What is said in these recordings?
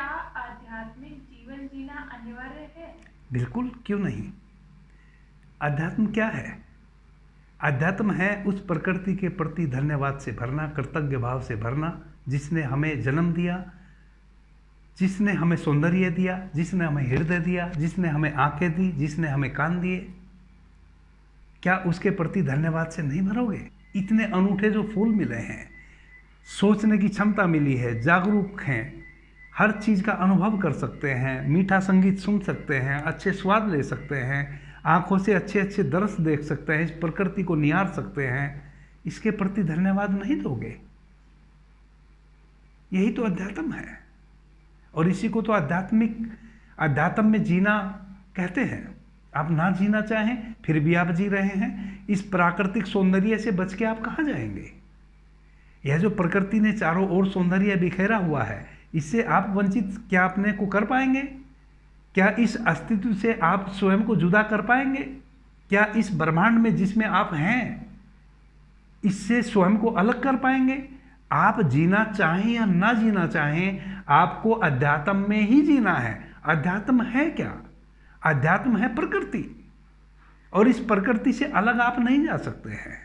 आध्यात्मिक जीवन जीना अनिवार्य है? बिल्कुल, क्यों नहीं। अध्यात्म क्या है? अध्यात्म है उस प्रकृति के प्रति धन्यवाद से भरना, कृतज्ञ भाव से भरना, जिसने हमें जन्म दिया, जिसने हमें सौंदर्य दिया, जिसने हमें हृदय दिया, जिसने हमें आंखें दी, जिसने हमें कान दिए। क्या उसके प्रति धन्यवाद से नहीं भरोगे? इतने अनूठे जो फूल मिले हैं, सोचने की क्षमता मिली है, जागरूक हैं, हर चीज़ का अनुभव कर सकते हैं, मीठा संगीत सुन सकते हैं, अच्छे स्वाद ले सकते हैं, आंखों से अच्छे अच्छे दृश्य देख सकते हैं, इस प्रकृति को निहार सकते हैं, इसके प्रति धन्यवाद नहीं दोगे? यही तो अध्यात्म है। और इसी को तो अध्यात्म में जीना कहते हैं। आप ना जीना चाहें फिर भी आप जी रहे हैं। इस प्राकृतिक सौंदर्य से बच के आप कहाँ जाएंगे? यह जो प्रकृति ने चारों ओर सौंदर्य बिखेरा हुआ है, इससे आप वंचित क्या अपने को कर पाएंगे? क्या इस अस्तित्व से आप स्वयं को जुदा कर पाएंगे? क्या इस ब्रह्मांड में जिसमें आप हैं, इससे स्वयं को अलग कर पाएंगे? आप जीना चाहें या ना जीना चाहें, आपको अध्यात्म में ही जीना है। अध्यात्म है क्या? अध्यात्म है प्रकृति, और इस प्रकृति से अलग आप नहीं जा सकते हैं।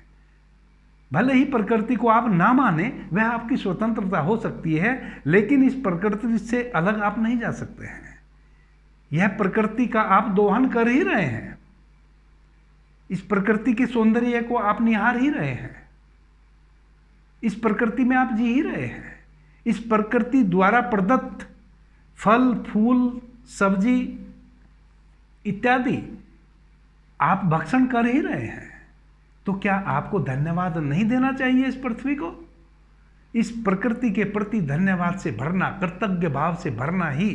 भले ही प्रकृति को आप ना माने, वह आपकी स्वतंत्रता हो सकती है, लेकिन इस प्रकृति से अलग आप नहीं जा सकते हैं। यह प्रकृति का आप दोहन कर ही रहे हैं, इस प्रकृति के सौंदर्य को आप निहार ही रहे हैं, इस प्रकृति में आप जी ही रहे हैं। इस प्रकृति द्वारा प्रदत्त फल, फूल, सब्जी इत्यादि आप भक्षण कर ही रहे हैं। तो क्या आपको धन्यवाद नहीं देना चाहिए इस पृथ्वी को? इस प्रकृति के प्रति धन्यवाद से भरना, कृतज्ञ भाव से भरना ही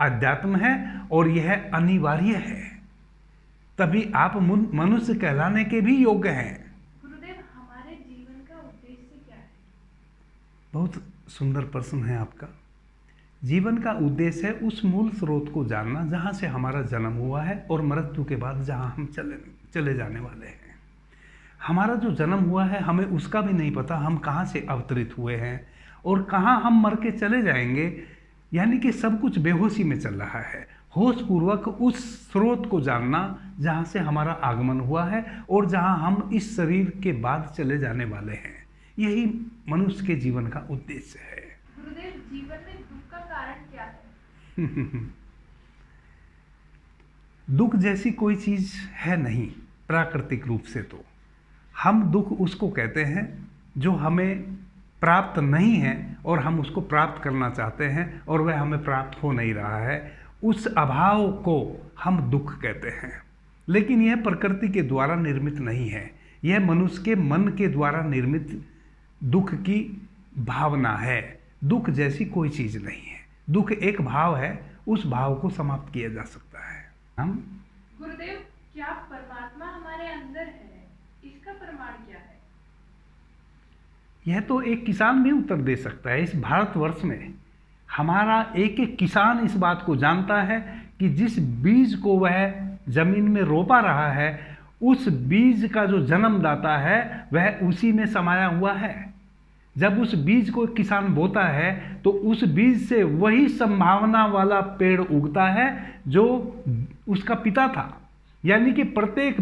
अध्यात्म है, और यह अनिवार्य है। तभी आप मनुष्य कहलाने के भी योग्य हैं। गुरुदेव, हमारे जीवन का उद्देश्य क्या है? बहुत सुंदर प्रश्न है आपका। जीवन का उद्देश्य है उस मूल स्रोत को जानना जहाँ से हमारा जन्म हुआ है, और मृत्यु के बाद जहाँ हम चले जाने वाले हैं। हमारा जो जन्म हुआ है, हमें उसका भी नहीं पता, हम कहाँ से अवतरित हुए हैं और कहाँ हम मर के चले जाएंगे। यानी कि सब कुछ बेहोशी में चल रहा है। होश पूर्वक उस स्रोत को जानना जहाँ से हमारा आगमन हुआ है और जहाँ हम इस शरीर के बाद चले जाने वाले हैं, यही मनुष्य के जीवन का उद्देश्य है। गुरुदेव, जीवन में दुख का कारण क्या है? दुख जैसी कोई चीज है नहीं प्राकृतिक रूप से। तो हम दुख उसको कहते हैं जो हमें प्राप्त नहीं है और हम उसको प्राप्त करना चाहते हैं और वह हमें प्राप्त हो नहीं रहा है, उस अभाव को हम दुख कहते हैं। लेकिन यह प्रकृति के द्वारा निर्मित नहीं है, यह मनुष्य के मन के द्वारा निर्मित दुख की भावना है। दुख जैसी कोई चीज नहीं है। दुख एक भाव है, उस भाव को समाप्त किया जा सकता है। हम गुरुदेव, क्या परमात्मा हमारे अंदर है? इसका प्रमाण क्या है? यह तो एक किसान भी उत्तर दे सकता है। इस भारतवर्ष में हमारा एक एक किसान इस बात को जानता है कि जिस बीज को वह जमीन में रोपा रहा है, उस बीज का जो जन्मदाता है वह उसी में समाया हुआ है। जब उस बीज को किसान बोता है तो उस बीज से वही संभावना वाला पेड़ उगता है जो उसका पिता था। यानी कि प्रत्येक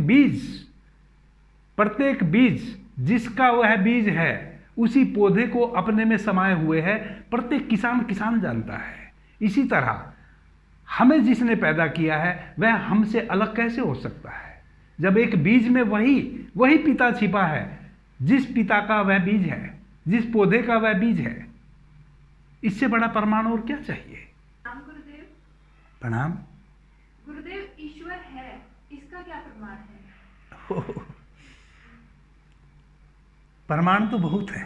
बीज जिसका वह बीज है, उसी पौधे को अपने में समाये हुए है। प्रत्येक किसान जानता है। इसी तरह हमें जिसने पैदा किया है वह हमसे अलग कैसे हो सकता है, जब एक बीज में वही पिता छिपा है, जिस पिता का वह बीज है, जिस पौधे का वह बीज है। इससे बड़ा प्रमाण और क्या चाहिए? गुरुदेव। प्रणाम। गुरुदेव, ईश्वर है, इसका क्या प्रमाण है? प्रमाण तो बहुत है,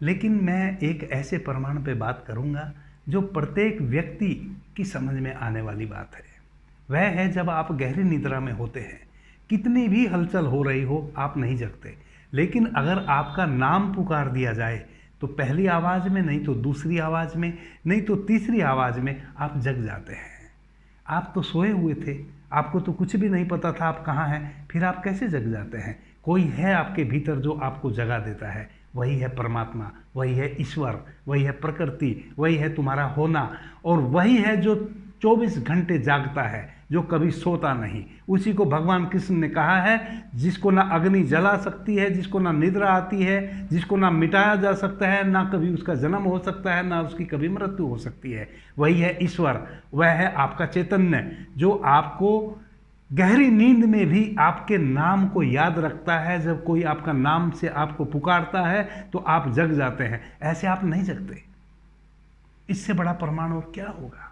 लेकिन मैं एक ऐसे प्रमाण पे बात करूंगा जो प्रत्येक व्यक्ति की समझ में आने वाली बात है। वह है जब आप गहरी निद्रा में होते हैं, कितनी भी हलचल हो रही हो, आप नहीं जगते। लेकिन अगर आपका नाम पुकार दिया जाए तो पहली आवाज़ में, नहीं तो दूसरी आवाज़ में, नहीं तो तीसरी आवाज़ में आप जग जाते हैं। आप तो सोए हुए थे, आपको तो कुछ भी नहीं पता था आप कहाँ हैं, फिर आप कैसे जग जाते हैं? कोई है आपके भीतर जो आपको जगा देता है, वही है परमात्मा, वही है ईश्वर, वही है प्रकृति, वही है तुम्हारा होना, और वही है जो 24 घंटे जागता है, जो कभी सोता नहीं। उसी को भगवान कृष्ण ने कहा है, जिसको ना अग्नि जला सकती है, जिसको ना निद्रा आती है, जिसको ना मिटाया जा सकता है, ना कभी उसका जन्म हो सकता है, ना उसकी कभी मृत्यु हो सकती है। वही है ईश्वर, वह है आपका चैतन्य, जो आपको गहरी नींद में भी आपके नाम को याद रखता है। जब कोई आपका नाम से आपको पुकारता है तो आप जग जाते हैं, ऐसे आप नहीं जगते। इससे बड़ा प्रमाण और क्या होगा।